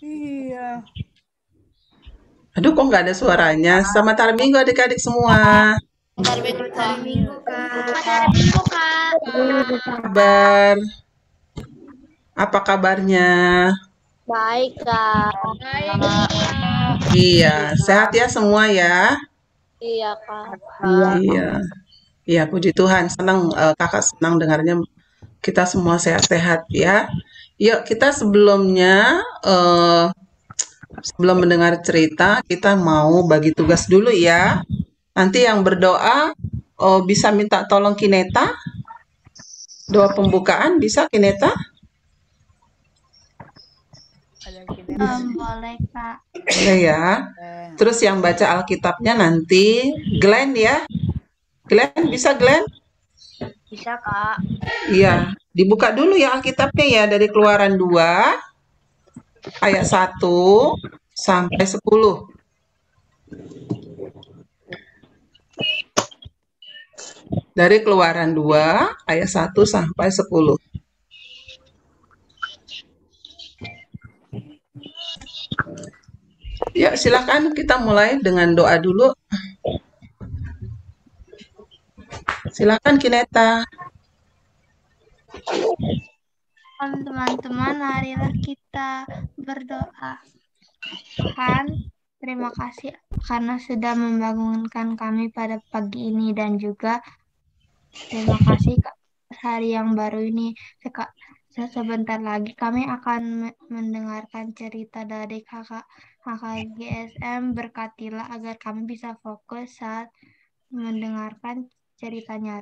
Iya. Aduh, kok nggak ada suaranya? Selamat hari Minggu adik-adik semua. Selamat hari Minggu, Kak. Selamat hari Minggu, Kak. Kabar? Apa kabarnya? Baik, Kak. Baik, Kak. Iya, sehat ya semua ya? Iya, Kak. Iya. Iya, puji Tuhan. Senang kakak senang dengarnya kita semua sehat-sehat ya. Yuk, kita sebelum mendengar cerita, kita mau bagi tugas dulu ya. Nanti yang berdoa bisa minta tolong Kineta. Doa pembukaan bisa Kineta? Boleh, Kak. Boleh ya. Terus yang baca Alkitabnya nanti Glenn ya. Glenn bisa Glenn? Bisa, Kak. Iya, dibuka dulu ya Alkitabnya ya dari Keluaran 2 ayat 1 sampai 10. Dari Keluaran 2 ayat 1 sampai 10. Ya, silakan kita mulai dengan doa dulu. Silakan Kineta. Teman-teman, marilah kita berdoa. Tuhan, terima kasih karena sudah membangunkan kami pada pagi ini dan juga terima kasih Kak hari yang baru ini. Sebentar lagi kami akan mendengarkan cerita dari kakak GSM. Berkatilah agar kami bisa fokus saat mendengarkan ceritanya.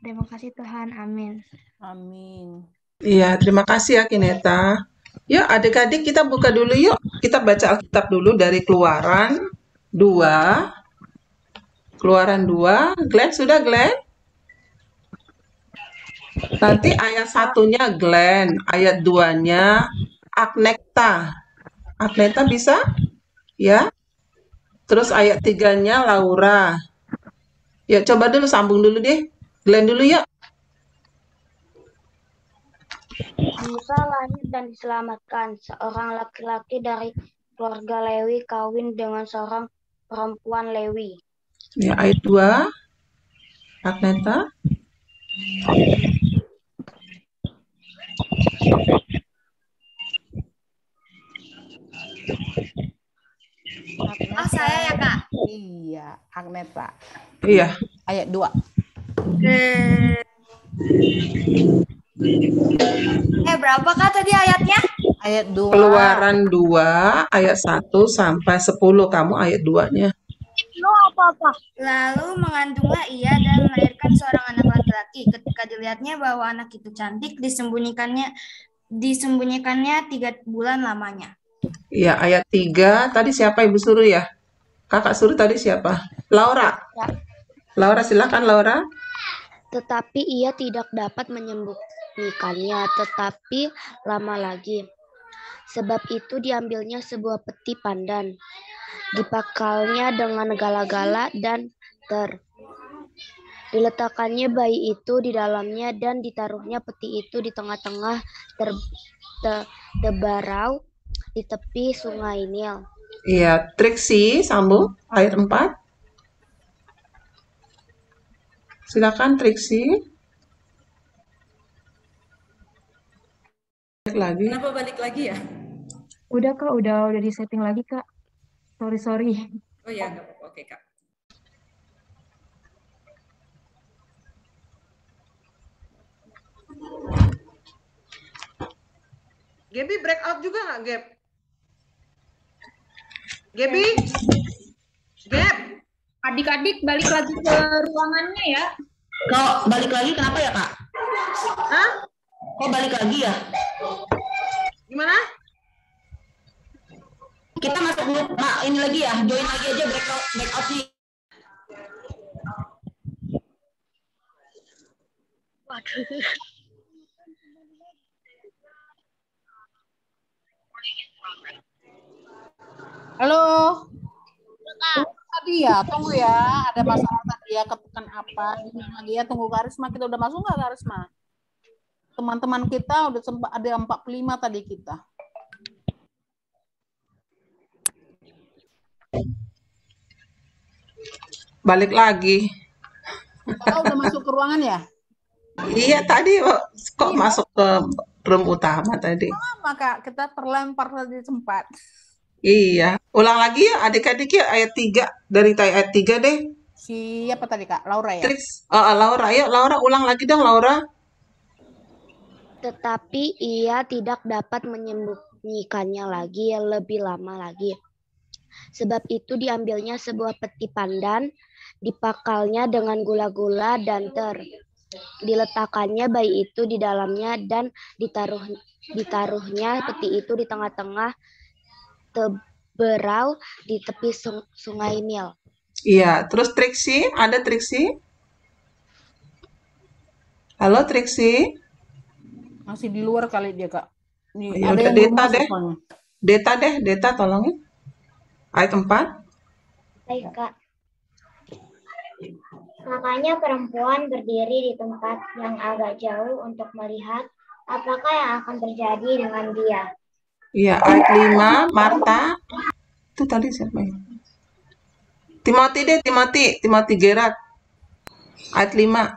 Terima kasih Tuhan. Amin. Amin. Iya, terima kasih ya Kineta. Yuk adik-adik kita buka dulu yuk. Kita baca Alkitab dulu dari Keluaran 2. Keluaran 2. Glenn sudah Glenn? Nanti ayat satunya Glenn, ayat 2-nya Agneta. Agneta bisa? Ya. Terus ayat 3-nya Laura. Ya, coba dulu sambung dulu deh. Glenn dulu ya. Musa lahir dan diselamatkan. Seorang laki-laki dari keluarga Lewi kawin dengan seorang perempuan Lewi. Ya, ayat 2. Agneta. Oh, saya ya, Kak. Iya, Agneta. Iya. Ayat 2. Berapa, Kak, tadi ayatnya? Ayat 2. Keluaran 2 ayat 1 sampai 10. Kamu ayat 2-nya. Lalu mengandunglah ia dan melahirkan seorang anak laki-laki. Ketika dilihatnya bahwa anak itu cantik, disembunyikannya 3 bulan lamanya. Iya, ayat 3. Tadi siapa Ibu suruh ya? Kakak suruh tadi siapa? Laura. Ya. Laura, silakan Laura. Tetapi ia tidak dapat menyembunyikannya, tetapi lama lagi. Sebab itu diambilnya sebuah peti pandan, dipakalnya dengan gala-gala dan diletakkannya bayi itu di dalamnya dan ditaruhnya peti itu di tengah-tengah tebarau di tepi sungai Nil. Iya, Triksi sambung ayat 4. Silakan Triksi. Balik lagi. Kenapa balik lagi ya? Udah Kak, udah di setting lagi Kak. Sorry. Oh ya, nggak apa-apa. Oke, Kak. Gaby breakout juga nggak, Gap? Gaby? Gap? Adik-adik balik lagi ke ruangannya ya. Kok balik lagi kenapa ya, Kak? Hah? Kok balik lagi ya? Gimana? Kita masuk dulu, ini lagi ya, join lagi aja breakout nih. Waduh. Halo. Tadi ya, tunggu ya. Ada masalah tadi ya, ketekan apa? Ini lagi ya, tunggu Karisma. Kita udah masuk nggak Karisma? Teman-teman kita udah sempat ada 45 tadi kita. Balik lagi. Kakak udah masuk ke ruangan ya? Iya, tadi kok Iya. masuk ke room utama tadi. Maka kita terlempar di tempat. Iya. Ulang lagi ya adik-adik ya ayat 3. Dari ayat 3 deh. Siapa tadi Kak? Laura ya? Trix. Laura. Ayo Laura ulang lagi dong Laura. Tetapi ia tidak dapat menyembunyikannya lagi lebih lama lagi. Sebab itu diambilnya sebuah peti pandan, dipakalnya dengan gula-gula dan diletakkannya bayi itu di dalamnya dan ditaruhnya peti itu di tengah-tengah teberau di tepi sungai Nil. Iya, terus Trixie, ada Trixie? Halo Trixie? Masih di luar kali dia Kak. Ya Ada udah yang belum Deta masuk deh. soalnya. Deta tolongin. Ayat 4. Baik, Kak. Makanya perempuan berdiri di tempat yang agak jauh untuk melihat apakah yang akan terjadi dengan dia. Iya, ayat 5, Marta. Itu tadi siapa ya? Timothy Gerard. Ayat 5.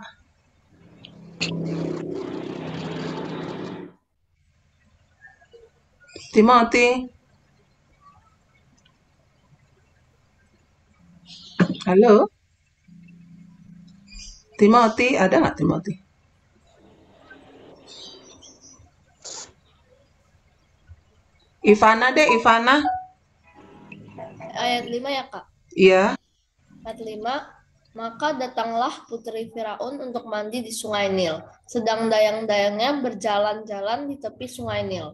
Timothy. Halo? Timothy, ada nggak Timothy? Ivana deh, Ivana. Ayat 5 ya, Kak? Iya. Ayat 5, maka datanglah putri Firaun untuk mandi di sungai Nil, sedang dayang-dayangnya berjalan-jalan di tepi sungai Nil.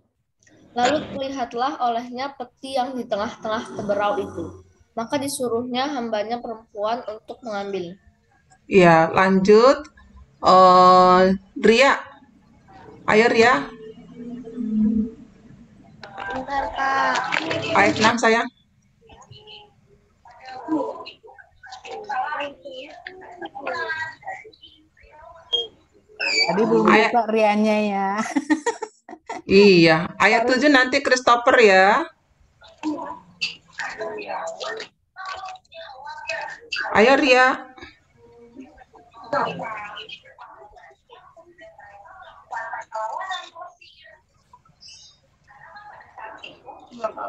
Lalu terlihatlah olehnya peti yang di tengah-tengah teberau itu. Maka disuruhnya hambanya perempuan untuk mengambil. Iya, lanjut. Ria. Ayo Ria. Bentar, Kak. Ayat 6 sayang. Tadi belum buka Rianya ya. Iya, ayat 7 nanti Christopher ya. Ayo Ria.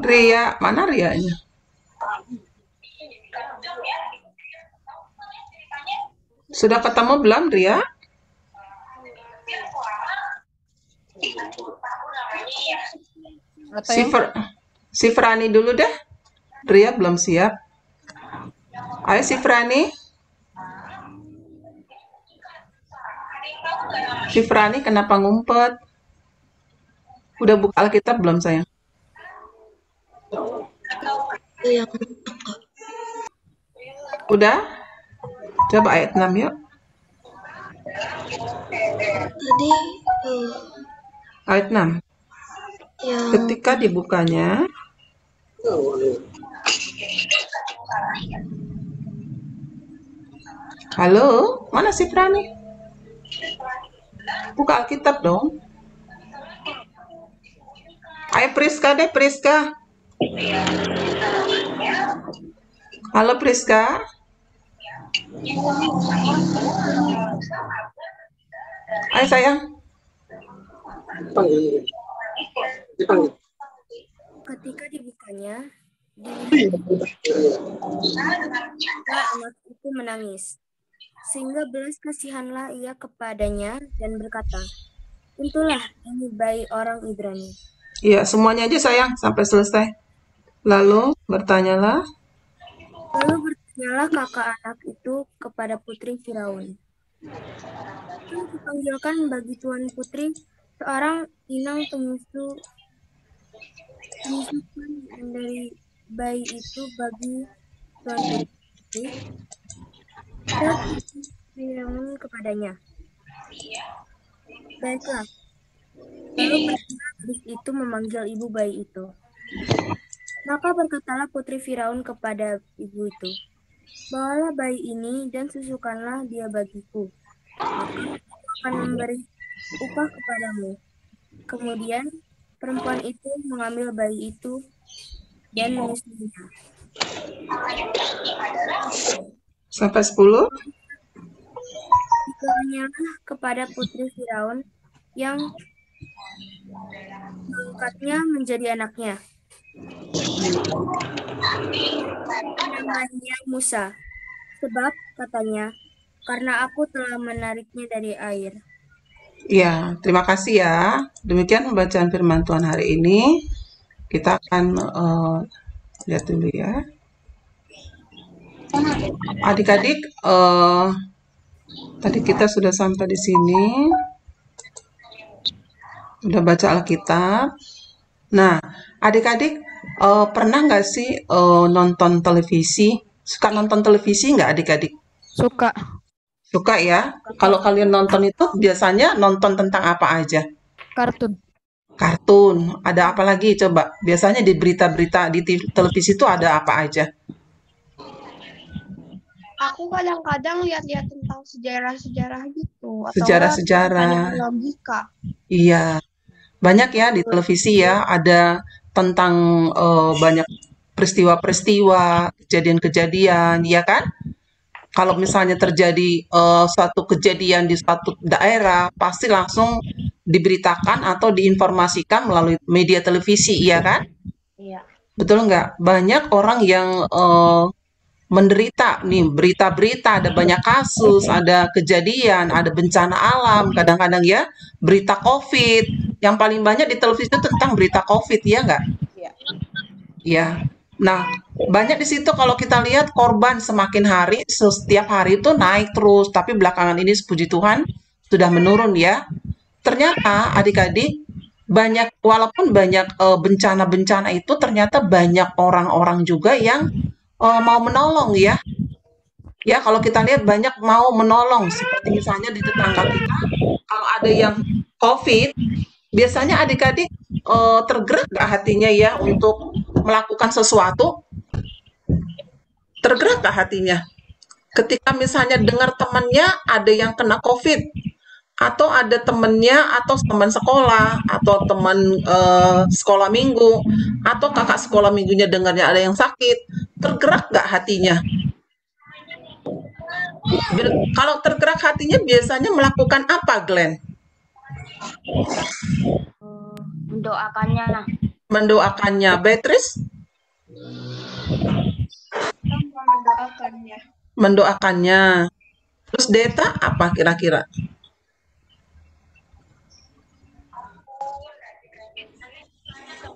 Ria, mana Rianya? Sudah ketemu belum Ria? Si Frani dulu deh. Ria belum siap. Ayo si Frani. Si Frani kenapa ngumpet? Udah buka Alkitab belum sayang? Udah? Coba ayat 6 yuk. Tadi Ayat 6. Ketika dibukanya, halo, mana si Prani? Buka Alkitab dong. Ayo Priska deh, Priska. Halo Priska. Ayo sayang. Ketika dibukanya, anak itu menangis. Sehingga belas kasihanlah ia kepadanya dan berkata, "Tentulah ini bayi orang Ibrani." Iya, semuanya aja sayang sampai selesai. Lalu bertanyalah kakak anak itu kepada putri Firaun. Dipanggilkan bagi tuan putri seorang inang penyusukan dari bayi itu bagi tuan putri. Dan Firaun kepadanya, "Baiklah." Lalu gadis itu memanggil ibu bayi itu. Maka berkatalah putri Firaun kepada ibu itu, "Bawalah bayi ini dan susukanlah dia bagiku. Maka aku akan memberi upah kepadamu." Kemudian perempuan itu mengambil bayi itu dan menyusuinya. Sampai 10. Ditanyalah kepada putri Firaun yang mengangkatnya menjadi anaknya. Namanya Musa. Sebab, katanya, karena aku telah menariknya dari air. Ya, terima kasih ya. Demikian pembacaan firman Tuhan hari ini. Kita akan lihat dulu ya. Adik-adik, tadi kita sudah sampai di sini. Udah baca Alkitab. Nah, adik-adik pernah nggak sih nonton televisi? Suka nonton televisi nggak adik-adik? Suka. Suka ya? Kalau kalian nonton itu biasanya nonton tentang apa aja? Kartun. Kartun. Ada apa lagi coba? Biasanya di berita-berita di televisi itu ada apa aja? Aku kadang-kadang lihat-lihat tentang sejarah-sejarah gitu. Atau Sejarah-sejarah. logika. Iya. Banyak ya di televisi ya. Ada tentang banyak peristiwa-peristiwa, kejadian-kejadian, ya kan? Kalau misalnya terjadi suatu kejadian di suatu daerah, pasti langsung diberitakan atau diinformasikan melalui media televisi, iya kan? Iya. Betul nggak? Banyak orang yang menderita nih, berita-berita, ada banyak kasus, ada kejadian, ada bencana alam, kadang-kadang ya, berita COVID. Yang paling banyak di televisi itu tentang berita COVID, ya nggak? Iya. Iya. Nah, banyak di situ kalau kita lihat korban semakin hari, setiap hari itu naik terus, tapi belakangan ini puji Tuhan sudah menurun ya. Ternyata adik-adik banyak, walaupun banyak bencana-bencana itu, ternyata banyak orang-orang juga yang mau menolong ya. Ya, kalau kita lihat banyak mau menolong, seperti misalnya di tetangga kita, kalau ada yang COVID, biasanya adik-adik tergerak gak hatinya ya untuk melakukan sesuatu? Tergerak gak hatinya? Ketika misalnya dengar temannya ada yang kena COVID, atau ada temannya, atau teman sekolah, atau teman sekolah minggu, atau kakak sekolah minggunya dengarnya ada yang sakit, tergerak gak hatinya? Kalau tergerak hatinya biasanya melakukan apa, Glenn? Mendoakannya. Mendoakannya. Beatrice? Mendoakannya. Mendoakannya. Terus Deta apa kira-kira?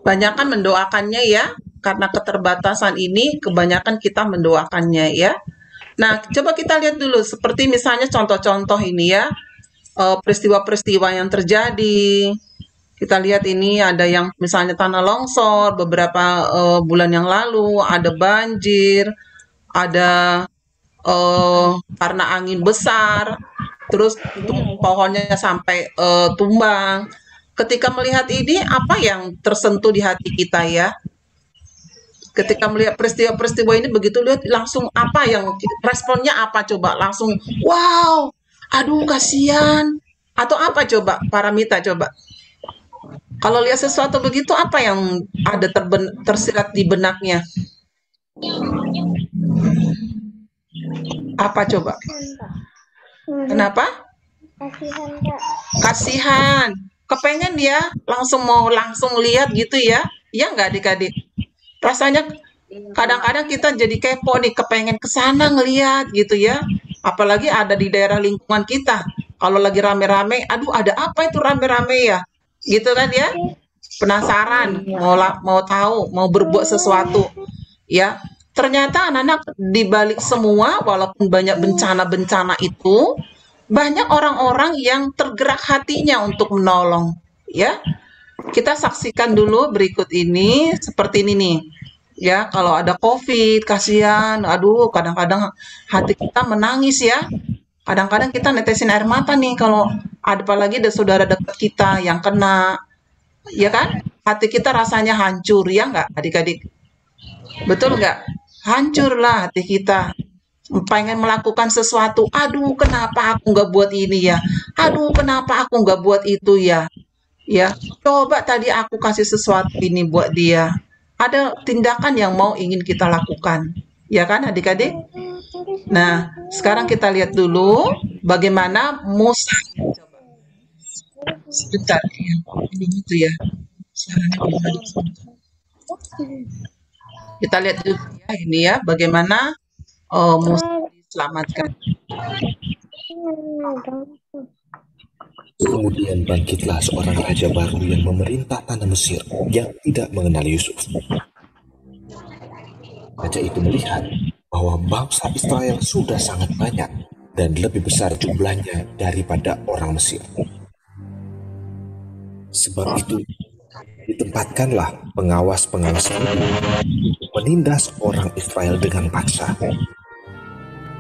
Banyakan mendoakannya ya, karena keterbatasan ini kebanyakan kita mendoakannya ya. Nah, coba kita lihat dulu seperti misalnya contoh-contoh ini ya, peristiwa-peristiwa yang terjadi. Kita lihat ini ada yang misalnya tanah longsor beberapa bulan yang lalu, ada banjir, ada karena angin besar, terus pohonnya sampai tumbang. Ketika melihat ini, apa yang tersentuh di hati kita ya? Ketika melihat peristiwa-peristiwa ini, begitu lihat langsung apa yang responnya apa coba? Langsung wow, aduh kasihan, atau apa coba Paramita coba? Kalau lihat sesuatu begitu, apa yang ada tersirat di benaknya? Apa coba? Kenapa? Kasihan, Kak. Kasihan. Kepengen ya, langsung lihat gitu ya. Ya nggak adik-adik? Rasanya kadang-kadang kita jadi kepo nih, kepengen ke sana ngelihat gitu ya. Apalagi ada di daerah lingkungan kita. Kalau lagi rame-rame, aduh ada apa itu rame-rame ya? Gitu kan ya? Penasaran, mau tahu, mau berbuat sesuatu. Ya, ternyata anak-anak di balik semua, walaupun banyak bencana-bencana itu, banyak orang-orang yang tergerak hatinya untuk menolong. Ya, kita saksikan dulu berikut ini, seperti ini nih. Ya, kalau ada COVID, kasihan, aduh, kadang-kadang hati kita menangis ya. Kadang-kadang kita netesin air mata nih kalau ada, apalagi ada saudara dekat kita yang kena, ya kan? Hati kita rasanya hancur, ya nggak adik-adik? Betul nggak? Hancur lah hati kita. Pengen melakukan sesuatu, aduh kenapa aku nggak buat ini ya? Aduh kenapa aku nggak buat itu ya? Ya, coba tadi aku kasih sesuatu ini buat dia. ada tindakan yang mau ingin kita lakukan. Ya kan adik-adik? Nah, sekarang kita lihat dulu bagaimana Musa. Sebentar ya, ini itu ya. Suaranya belum ada. Kita lihat dulu ya, ini ya, bagaimana Musa diselamatkan. Kemudian bangkitlah seorang raja baru yang memerintah tanah Mesir yang tidak mengenal Yusuf. Raja itu melihat bahwa bangsa Israel sudah sangat banyak dan lebih besar jumlahnya daripada orang Mesir. Sebab itu, ditempatkanlah pengawas-pengawas itu untuk menindas orang Israel dengan paksa.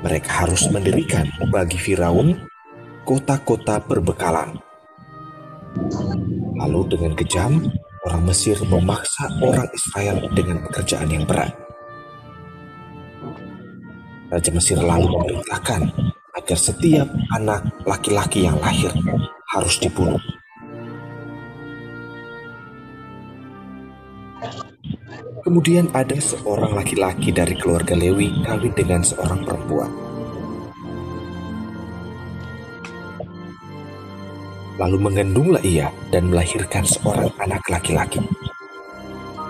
Mereka harus mendirikan bagi Firaun kota-kota perbekalan. Lalu dengan kejam, orang Mesir memaksa orang Israel dengan pekerjaan yang berat. Raja Mesir lalu memerintahkan agar setiap anak laki-laki yang lahir harus dibunuh. Kemudian ada seorang laki-laki dari keluarga Lewi kawin dengan seorang perempuan. Lalu mengandunglah ia dan melahirkan seorang anak laki-laki.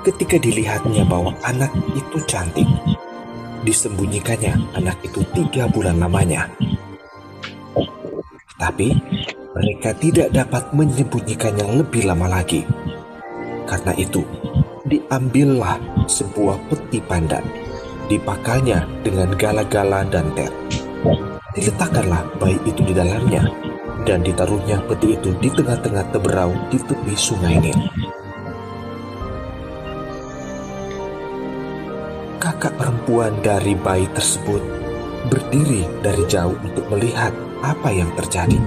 Ketika dilihatnya bahwa anak itu cantik, disembunyikannya anak itu 3 bulan lamanya. Tapi mereka tidak dapat menyembunyikannya lebih lama lagi. Karena itu, diambillah sebuah peti pandan, dipakalnya dengan gala-gala dan ter. Diletakkanlah bayi itu di dalamnya, dan ditaruhnya peti itu di tengah-tengah teberau di tepi sungai Nil. Kakak perempuan dari bayi tersebut berdiri dari jauh untuk melihat apa yang terjadi.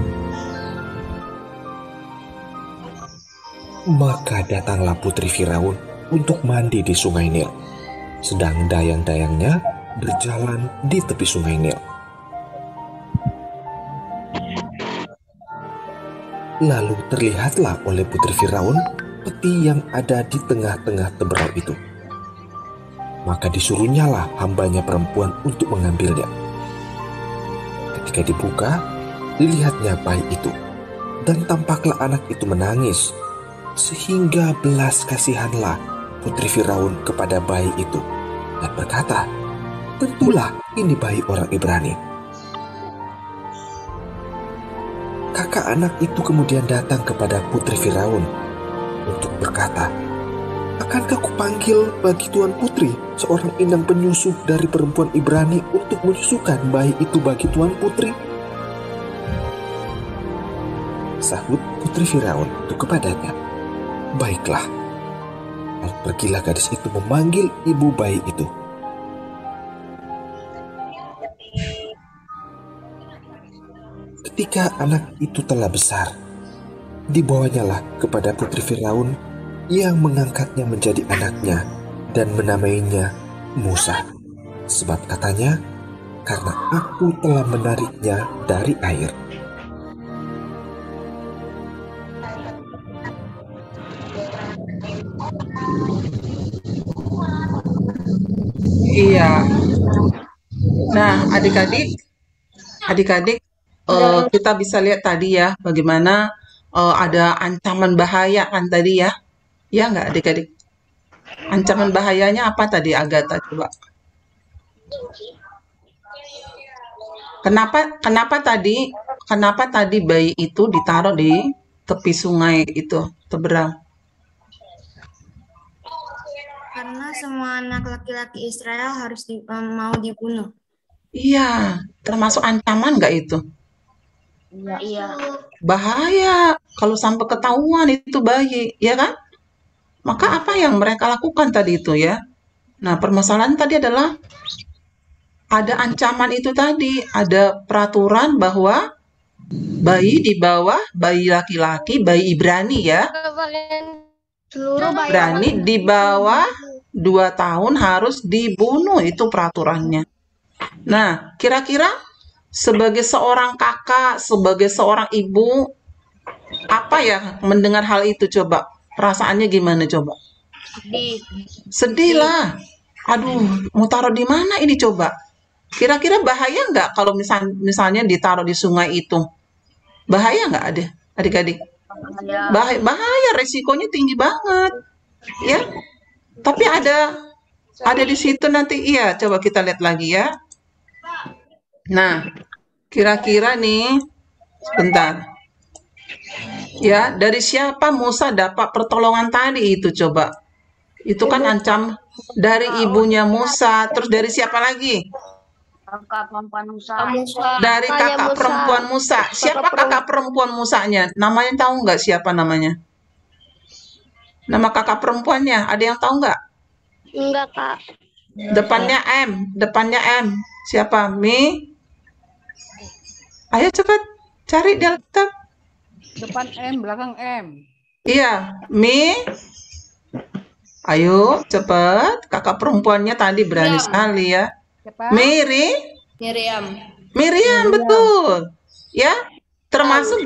Maka datanglah putri Firaun untuk mandi di sungai Nil, sedang dayang-dayangnya berjalan di tepi sungai Nil. Lalu terlihatlah oleh putri Firaun peti yang ada di tengah-tengah teberau itu. Maka disuruhnyalah hambanya perempuan untuk mengambilnya. Ketika dibuka, dilihatnya bayi itu, dan tampaklah anak itu menangis, sehingga belas kasihanlah putri Firaun kepada bayi itu, dan berkata, "Tentulah ini bayi orang Ibrani." Kakak anak itu kemudian datang kepada putri Firaun untuk berkata, "Akankah kupanggil bagi Tuan Putri seorang inang penyusu dari perempuan Ibrani untuk menyusukan bayi itu bagi Tuan Putri?" Sahut putri Firaun itu kepadanya, "Baiklah." Lalu pergilah gadis itu memanggil ibu bayi itu. Ketika anak itu telah besar, dibawanyalah kepada putri Firaun yang mengangkatnya menjadi anaknya dan menamainya Musa. Sebab katanya, "Karena aku telah menariknya dari air." Iya. Nah, adik-adik, kita bisa lihat tadi ya, bagaimana ada ancaman bahaya kan tadi ya. Ya nggak adik-adik? Ancaman bahayanya apa tadi Agatha coba? Kenapa tadi bayi itu ditaruh di tepi sungai itu, teberau? Karena semua anak laki-laki Israel harus mau dibunuh. Iya, termasuk ancaman nggak itu? Iya. Bahaya kalau sampai ketahuan itu bayi, ya kan? Maka apa yang mereka lakukan tadi itu ya? Nah, permasalahan tadi adalah ada ancaman itu tadi, ada peraturan bahwa bayi di bawah, bayi laki-laki, bayi Ibrani ya, Seluruh bayi Ibrani di bawah 2 tahun harus dibunuh, itu peraturannya. Nah, kira-kira sebagai seorang kakak, sebagai seorang ibu, apa ya mendengar hal itu coba? Perasaannya gimana coba? Sedih lah. Aduh, mau taruh di mana ini coba? Kira-kira bahaya nggak kalau misalnya ditaruh di sungai itu? Bahaya nggak ada, adik-adik? Bahaya, resikonya tinggi banget, ya. Tapi ada di situ nanti, iya. Coba kita lihat lagi ya. Nah, kira-kira nih, sebentar. Ya, dari siapa Musa dapat pertolongan tadi itu coba? Itu kan ancam dari ibunya Musa, terus dari siapa lagi? Kakak perempuan Musa. Dari kakak perempuan Musa. Siapa kakak perempuan Musanya? Namanya tahu nggak siapa namanya? Nama kakak perempuannya, ada yang tahu nggak? Enggak, Kak. Depannya M. Siapa? Mi? Ayo cepat, cari di Alkitab. Depan M, belakang M. Iya, Mi. Ayo, cepat. Kakak perempuannya tadi berani sekali ya. Siapa? Miriam, betul. Ya, termasuk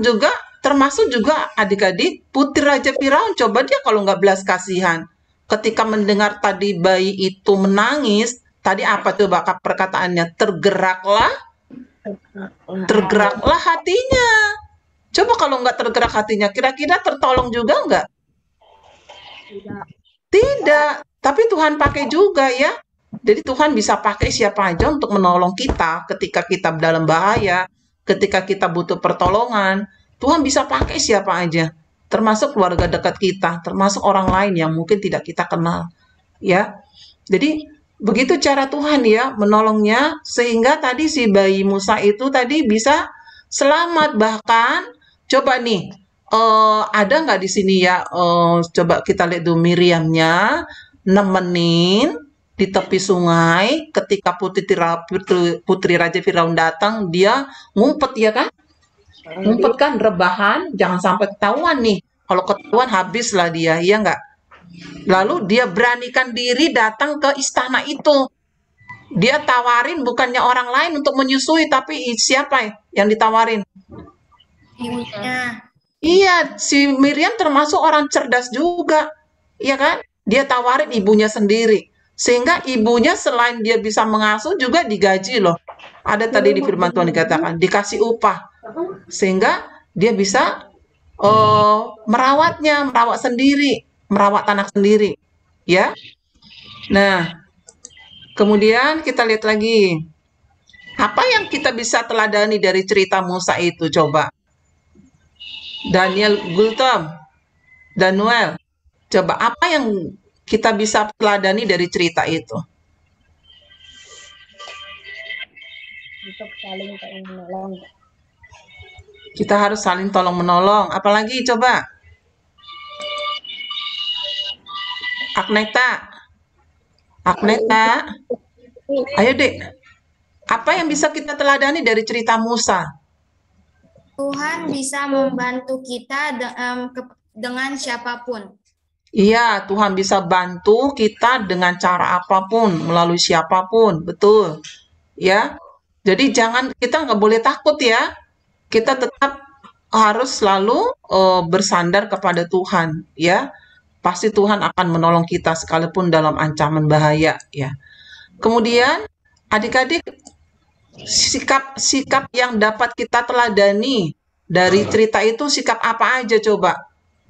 juga adik-adik putri Raja Firaun. Coba dia kalau nggak belas kasihan. Ketika mendengar tadi bayi itu menangis, tadi apa coba perkataannya? Tergeraklah hatinya. Coba kalau nggak tergerak hatinya, kira-kira tertolong juga nggak? Tidak, tapi Tuhan pakai juga ya. Jadi Tuhan bisa pakai siapa aja untuk menolong kita ketika kita dalam bahaya, ketika kita butuh pertolongan. Tuhan bisa pakai siapa aja, termasuk keluarga dekat kita, termasuk orang lain yang mungkin tidak kita kenal. Ya, jadi begitu cara Tuhan ya menolongnya, sehingga tadi si bayi Musa itu tadi bisa selamat. Bahkan coba nih, ada nggak di sini ya? Coba kita lihat dulu Miriamnya nemenin di tepi sungai ketika putri Raja Firaun datang, dia ngumpet ya kan? Ngumpet kan, rebahan, jangan sampai ketahuan nih. Kalau ketahuan habislah dia, ya nggak? Lalu dia beranikan diri datang ke istana itu. Dia tawarin bukannya orang lain untuk menyusui, tapi siapa yang ditawarin? Ibunya. Iya, si Miriam termasuk orang cerdas juga, iya kan? Dia tawarin ibunya sendiri, sehingga ibunya selain dia bisa mengasuh juga digaji loh. Ada tadi di firman Tuhan dikatakan dikasih upah, sehingga dia bisa merawat sendiri, merawat anak sendiri, ya. Nah, kemudian kita lihat lagi, apa yang kita bisa teladani dari cerita Musa itu coba? Daniel Gultom, Daniel, coba apa yang kita bisa teladani dari cerita itu? Untuk saling menolong. Kita harus saling tolong menolong. Apalagi coba? Agneta, ayo dek. Apa yang bisa kita teladani dari cerita Musa? Tuhan bisa membantu kita dengan siapapun. Iya, Tuhan bisa bantu kita dengan cara apapun, melalui siapapun, betul. Ya, jadi kita nggak boleh takut ya. Kita tetap harus selalu bersandar kepada Tuhan, ya. Pasti Tuhan akan menolong kita sekalipun dalam ancaman bahaya, ya. Kemudian, adik-adik, sikap yang dapat kita teladani dari cerita itu sikap apa aja coba?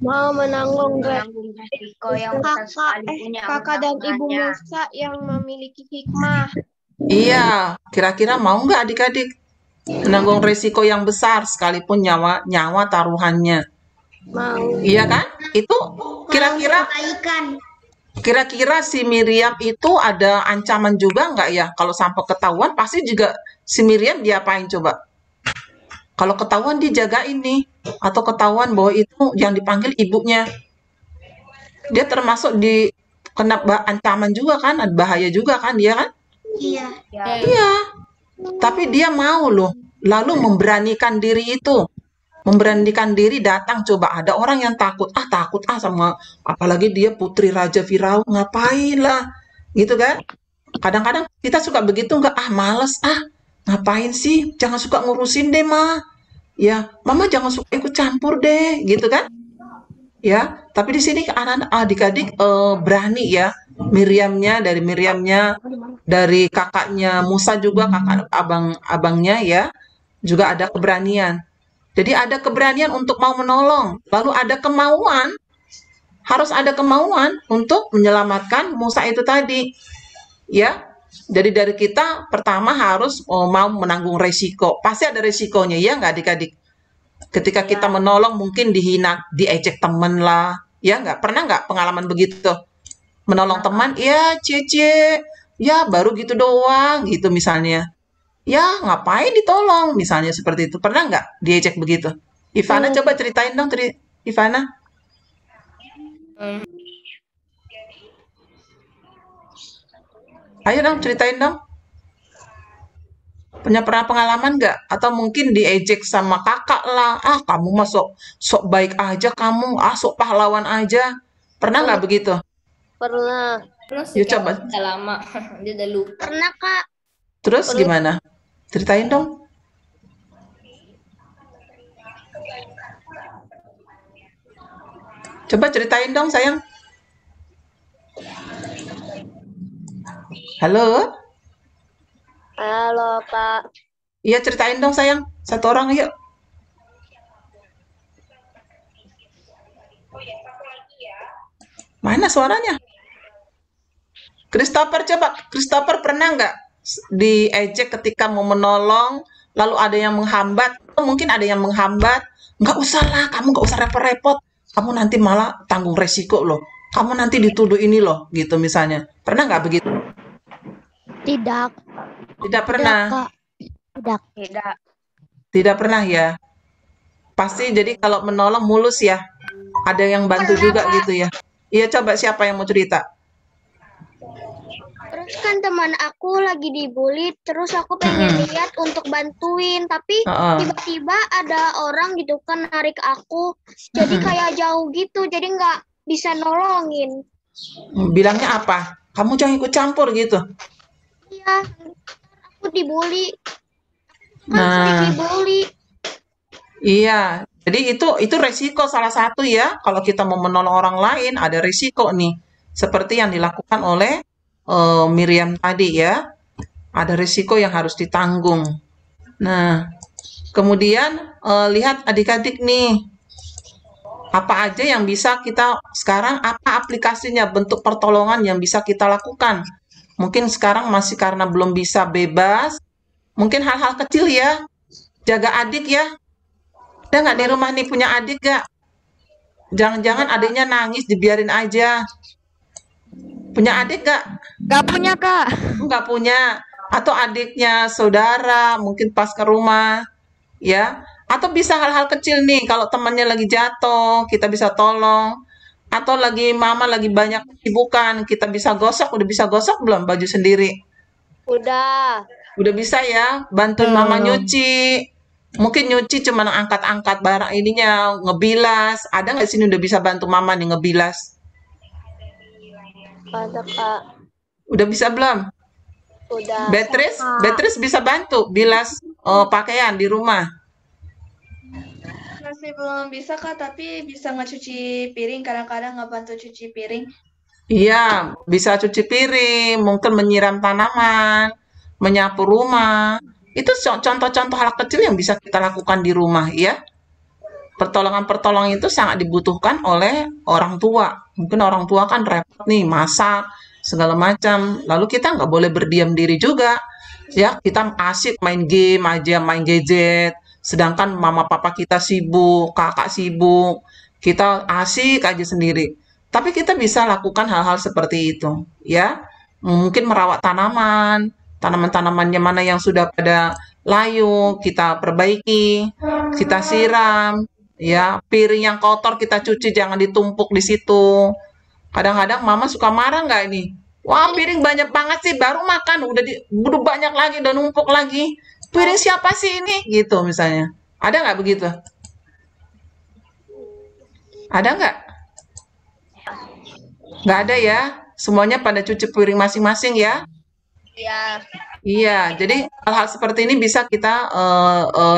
Mau menanggung resiko yang kakak dan ibu Musa yang memiliki hikmah. Iya, kira-kira mau nggak adik-adik menanggung resiko yang besar sekalipun nyawa taruhannya? Mau. Iya kan? Itu kira-kira si Miriam itu ada ancaman juga nggak ya? Kalau sampai ketahuan pasti juga si Miriam diapain coba? Kalau ketahuan dia jagain nih, atau ketahuan bahwa itu yang dipanggil ibunya, dia termasuk kena ancaman juga kan, ada bahaya juga kan dia kan? Iya. Tapi dia mau loh, lalu memberanikan diri itu, memberanikan diri datang. Coba ada orang yang takut sama, apalagi dia putri Raja Firaun, ngapain lah, gitu kan? Kadang-kadang kita suka begitu nggak? Males ngapain sih? Jangan suka ngurusin deh, Ma. Ya, Mama jangan suka ikut campur deh, gitu kan? ya. Tapi di sini anak-anak adik-adik berani ya. Dari Miriamnya, dari kakaknya Musa juga, kakak abangnya ya, juga ada keberanian. Jadi ada keberanian untuk mau menolong, lalu ada kemauan, harus ada kemauan untuk menyelamatkan Musa itu tadi, ya. Jadi dari kita pertama harus mau menanggung resiko. Pasti ada resikonya ya nggak adik-adik? Ketika kita menolong mungkin dihina, diejek temen lah, ya nggak? Pernah nggak pengalaman begitu? Menolong teman, ya cie, ya baru gitu doang, gitu misalnya. Ya ngapain ditolong, misalnya seperti itu. Pernah nggak diejek begitu? Ivana coba ceritain dong, Ivana. Ayo dong, ceritain dong. Punya pernah pengalaman nggak? Atau mungkin diejek sama kakak lah. Ah, kamu mah sok baik aja kamu. Ah, sok pahlawan aja. Pernah nggak begitu? Pernah. Yuk coba. Udah lama. Dia udah lupa. Pernah, Kak. Terus gimana? Ceritain dong. Coba ceritain dong, sayang. Halo? Halo, Kak. Iya, ceritain dong, sayang. Satu orang, yuk. Mana suaranya? Christopher, coba. Christopher pernah nggak diejek ketika mau menolong, lalu ada yang menghambat? Atau mungkin ada yang menghambat. Nggak usah lah, kamu nggak usah repot-repot. Kamu nanti malah tanggung resiko loh. Kamu nanti dituduh ini loh, gitu misalnya. Pernah nggak begitu? Tidak. Tidak pernah. Kak. Tidak. Tidak pernah ya. Pasti jadi kalau menolong mulus ya. Ada yang bantu juga gitu ya. Iya, coba siapa yang mau cerita? Terus kan teman aku lagi dibully, terus aku pengen lihat untuk bantuin, tapi tiba-tiba ada orang gitu kan narik aku, jadi kayak jauh gitu, jadi nggak bisa nolongin. Bilangnya apa? Kamu jangan ikut campur gitu. Iya, aku dibully. Nah, Dibully. iya. Jadi itu resiko salah satu ya. Kalau kita mau menolong orang lain, ada resiko nih. Seperti yang dilakukan oleh Miriam tadi ya. Ada resiko yang harus ditanggung. Nah, kemudian lihat adik-adik nih. Apa aja yang bisa kita sekarang, apa aplikasinya, bentuk pertolongan yang bisa kita lakukan. Mungkin sekarang masih karena belum bisa bebas. Mungkin hal-hal kecil ya. Jaga adik ya. Ada nggak di rumah nih punya adik gak? Jangan-jangan adiknya nangis dibiarin aja. Punya adik gak? Gak punya, Kak. Nggak punya. Atau adiknya saudara mungkin pas ke rumah. Ya. Atau bisa hal-hal kecil nih. Kalau temannya lagi jatuh, kita bisa tolong. Atau mama lagi banyak kesibukan, kita bisa gosok. Udah bisa gosok belum baju sendiri? Udah. Udah bisa ya. Bantuin mama nyuci. Mungkin nyuci cuma angkat-angkat barang ininya, ngebilas. Ada nggak sini udah bisa bantu mama nih ngebilas? Ada, Kak. Udah bisa belum? Udah. Beatrice bisa bantu bilas pakaian di rumah. Masih belum bisa, Kak, tapi bisa ngecuci piring. Kadang-kadang nggak bantu cuci piring. Iya, bisa cuci piring, mungkin menyiram tanaman, menyapu rumah. Itu contoh-contoh hal kecil yang bisa kita lakukan di rumah ya. Pertolongan-pertolongan itu sangat dibutuhkan oleh orang tua. Mungkin orang tua kan repot nih, masak, segala macam. Lalu kita nggak boleh berdiam diri juga. Ya, kita asik main game aja, main gadget. Sedangkan mama papa kita sibuk, kakak sibuk. Kita asik aja sendiri. Tapi kita bisa lakukan hal-hal seperti itu. Ya, mungkin merawat tanaman. Tanaman-tanamannya mana yang sudah pada layu, kita perbaiki, kita siram, ya. Piring yang kotor kita cuci, jangan ditumpuk di situ. Kadang-kadang mama suka marah nggak ini? Wah, piring banyak banget sih, baru makan, udah banyak lagi, udah numpuk lagi. Piring siapa sih ini? Gitu misalnya. Ada nggak begitu? Ada nggak? Nggak ada ya? Semuanya pada cuci piring masing-masing ya? Iya. Iya, jadi hal-hal seperti ini bisa kita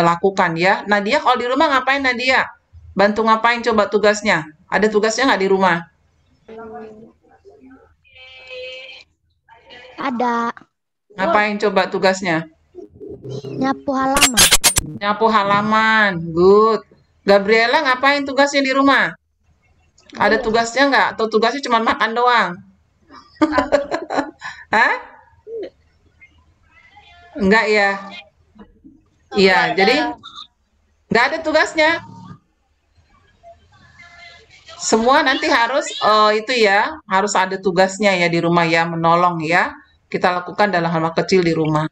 lakukan ya. Nadia, kalau di rumah ngapain Nadia? Bantu ngapain coba tugasnya? Ada tugasnya nggak di rumah? Ada. Ngapain coba tugasnya? Nyapu halaman. Nyapu halaman. Good. Gabriela ngapain tugasnya di rumah? Ada tugasnya nggak? Atau tugasnya cuma makan doang? Hah? Enggak ya? Iya, jadi nggak ada tugasnya. Semua nanti harus itu ya, harus ada tugasnya ya di rumah ya, menolong ya. Kita lakukan dalam hal kecil di rumah.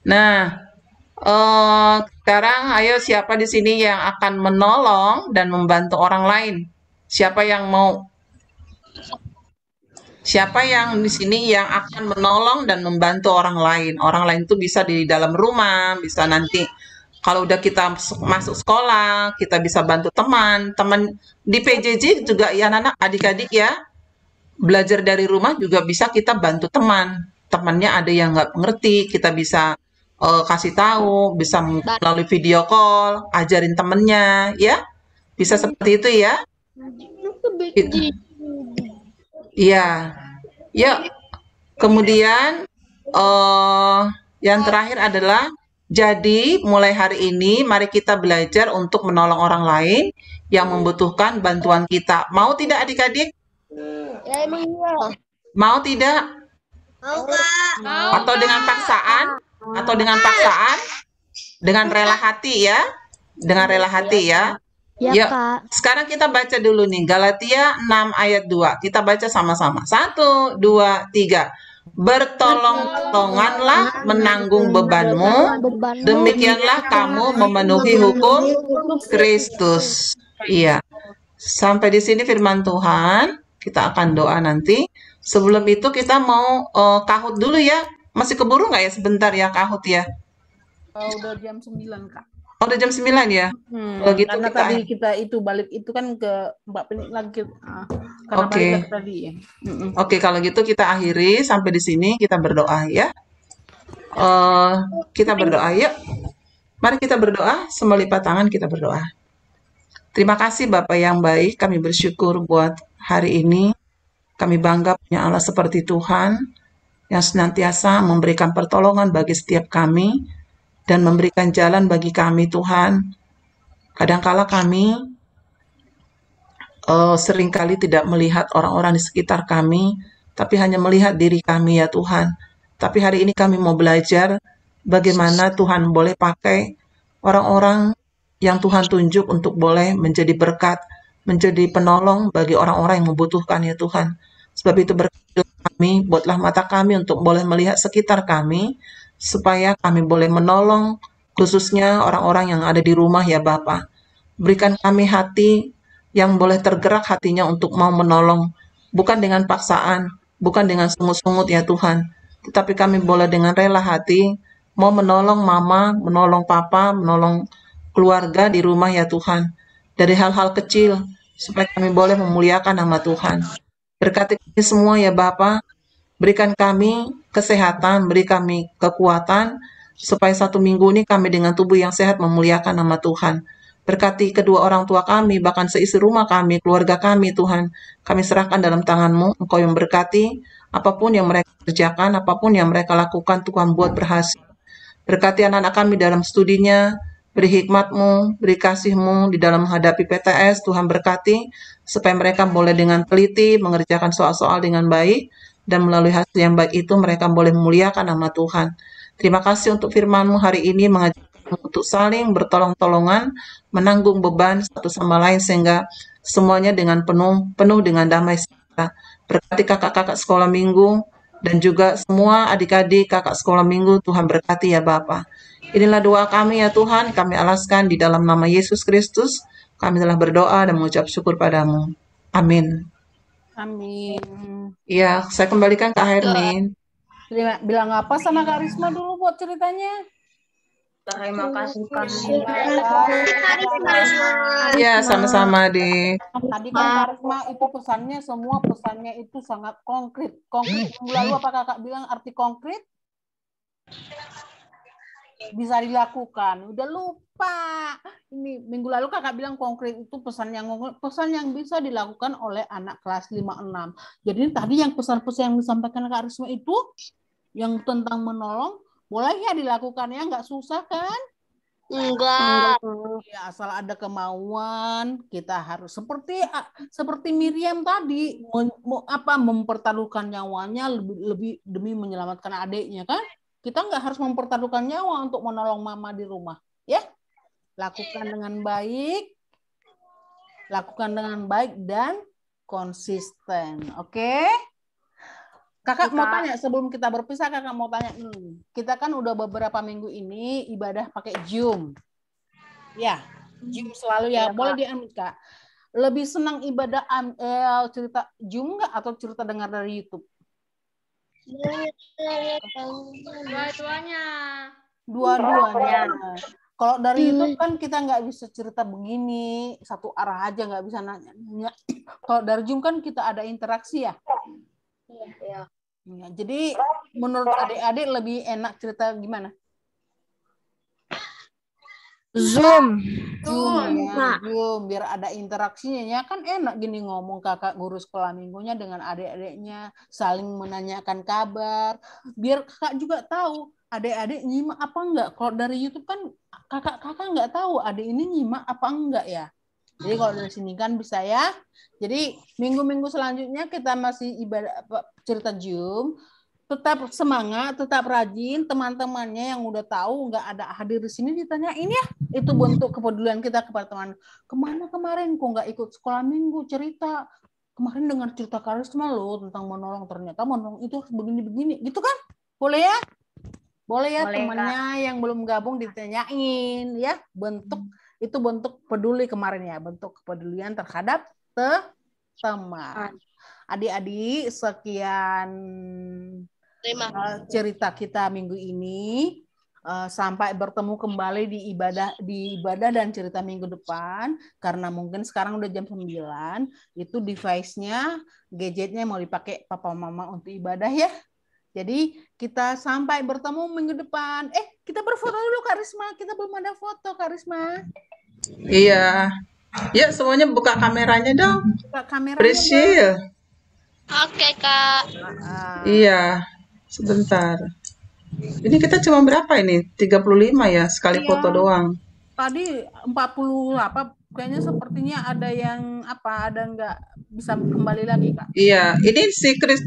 Nah, sekarang ayo siapa di sini yang akan menolong dan membantu orang lain? Siapa yang mau? Siapa yang di sini yang akan menolong dan membantu orang lain? Orang lain itu bisa di dalam rumah, bisa nanti kalau udah kita masuk sekolah, kita bisa bantu teman di PJJ juga ya anak adik-adik ya. Belajar dari rumah juga bisa kita bantu temannya ada yang nggak ngerti, kita bisa kasih tahu, bisa melalui video call, ajarin temennya ya. Bisa seperti itu ya. Iya. Ya. Kemudian yang terakhir adalah jadi mulai hari ini mari kita belajar untuk menolong orang lain yang membutuhkan bantuan kita. Mau tidak adik-adik? Ya emang iya. Mau tidak? Mau Kak. Atau dengan paksaan? Atau dengan paksaan? Dengan rela hati ya? Dengan rela hati ya? Ya, Yuk, Kak. sekarang kita baca dulu nih Galatia 6 ayat 2. Kita baca sama-sama. 1, 2, 3. Bertolong-tolonganlah menanggung bebanmu, demikianlah kamu memenuhi hukum Kristus. Iya. Sampai di sini firman Tuhan. Kita akan doa nanti. Sebelum itu kita mau kahut dulu ya. Masih keburu nggak ya sebentar ya kahut ya? Udah jam 9, Kak. Oh, udah jam 9 ya? Kalau gitu Karena kita tadi kita itu balik itu kan ke Mbak Penik lagi. Karena Oke. balik tadi ya. Oke, kalau gitu kita akhiri sampai di sini kita berdoa ya. Kita berdoa yuk. Mari kita berdoa, semua lipat tangan kita berdoa. Terima kasih Bapak yang baik, kami bersyukur buat hari ini. Kami bangga punya Allah seperti Tuhan yang senantiasa memberikan pertolongan bagi setiap kami dan memberikan jalan bagi kami Tuhan. Kadangkala kami seringkali tidak melihat orang-orang di sekitar kami, tapi hanya melihat diri kami ya Tuhan. Tapi hari ini kami mau belajar bagaimana Tuhan boleh pakai orang-orang yang Tuhan tunjuk untuk boleh menjadi berkat, menjadi penolong bagi orang-orang yang membutuhkan ya Tuhan. Sebab itu berkatilah kami, buatlah mata kami untuk boleh melihat sekitar kami, supaya kami boleh menolong khususnya orang-orang yang ada di rumah ya Bapa. Berikan kami hati yang boleh tergerak hatinya untuk mau menolong, bukan dengan paksaan, bukan dengan sungut-sungut ya Tuhan, tetapi kami boleh dengan rela hati, mau menolong mama, menolong papa, menolong keluarga di rumah ya Tuhan, dari hal-hal kecil, supaya kami boleh memuliakan nama Tuhan. Berkati kami semua ya Bapa, berikan kami kesehatan, beri kami kekuatan, supaya 1 minggu ini kami dengan tubuh yang sehat memuliakan nama Tuhan. Berkati kedua orang tua kami, bahkan seisi rumah kami, keluarga kami Tuhan. Kami serahkan dalam tangan-Mu, Engkau yang berkati, apapun yang mereka kerjakan, apapun yang mereka lakukan, Tuhan buat berhasil. Berkati anak-anak kami dalam studinya, beri hikmat-Mu, beri kasih-Mu di dalam menghadapi PTS, Tuhan berkati, supaya mereka boleh dengan teliti mengerjakan soal-soal dengan baik, dan melalui hasil yang baik itu mereka boleh memuliakan nama Tuhan. Terima kasih untuk firman-Mu hari ini mengajar untuk saling bertolong-tolongan, menanggung beban satu sama lain sehingga semuanya dengan penuh dengan damai sejahtera. Berkati kakak-kakak sekolah minggu dan juga semua adik-adik kakak sekolah minggu, Tuhan berkati ya Bapa. Inilah doa kami ya Tuhan, kami alaskan di dalam nama Yesus Kristus. Kami telah berdoa dan mengucap syukur padamu. Amin. Amin. Iya, saya kembalikan ke Hermin. Bilang apa sama Kak Risma dulu buat ceritanya? Terima kasih Kak. Iya, sama-sama di. Tadi kan Kak Risma itu pesannya semua pesannya itu sangat konkret. Konkret. Lalu apa Kakak bilang arti konkret? bisa dilakukan. Udah lupa. Ini minggu lalu kakak bilang konkret itu pesan yang bisa dilakukan oleh anak kelas 5-6. Jadi tadi yang pesan-pesan yang disampaikan Kak Risma itu yang tentang menolong, boleh ya dilakukan ya, nggak susah kan? Enggak. Ya, asal ada kemauan, kita harus seperti Miriam tadi mempertaruhkan nyawanya lebih demi menyelamatkan adiknya kan? Kita nggak harus mempertaruhkan nyawa untuk menolong mama di rumah, ya. Lakukan dengan baik dan konsisten, oke? Kakak mau tanya sebelum kita berpisah, kakak mau tanya dulu. Kita kan udah beberapa minggu ini ibadah pakai Zoom. Ya, Zoom selalu ya. Boleh diambil Kak. Lebih senang ibadah cerita Zoom nggak atau cerita dengar dari YouTube? Dua-duanya. Kalau dari YouTube kan kita nggak bisa cerita begini, satu arah aja nggak bisa nanya. Kalau dari Zoom kan kita ada interaksi ya. Iya. Ya, jadi menurut adik-adik lebih enak cerita gimana? Zoom. Zoom biar ada interaksinya ya kan enak gini ngomong kakak guru sekolah minggunya dengan adik-adiknya saling menanyakan kabar biar kakak juga tahu adik-adik nyimak apa enggak. Kalau dari YouTube kan kakak nggak tahu adik ini nyimak apa enggak ya. Jadi kalau dari sini kan bisa ya. Jadi minggu-minggu selanjutnya kita masih ibadah cerita Zoom. Tetap semangat, tetap rajin. Teman-temannya yang udah tahu nggak ada hadir di sini ditanyain ya. Itu bentuk kepedulian kita kepada teman. Kemana kemarin kok nggak ikut sekolah minggu cerita? Kemarin dengar cerita Karisma loh tentang menolong, ternyata menolong itu harus begini-begini. Gitu kan? Boleh ya? Boleh ya. Boleh, temannya Kak. Yang belum gabung ditanyain ya. Itu bentuk peduli kemarin ya, bentuk kepedulian terhadap teman. Adik-adik, sekian cerita kita minggu ini. Sampai bertemu kembali di ibadah dan cerita minggu depan. Karena mungkin sekarang udah jam 9, itu device-nya, gadgetnya mau dipakai papa mama untuk ibadah ya. Jadi kita sampai bertemu minggu depan. Kita berfoto dulu Kak Risma. Kita belum ada foto Kak Risma. Iya. Ya, semuanya buka kameranya dong. Buka kameranya. Priscil. Oke, Kak. Iya. Sebentar. Ini kita cuma berapa ini? 35 ya sekali foto doang. Tadi 40 kayaknya sepertinya ada yang ada nggak bisa kembali lagi Kak. Iya, ini si Kris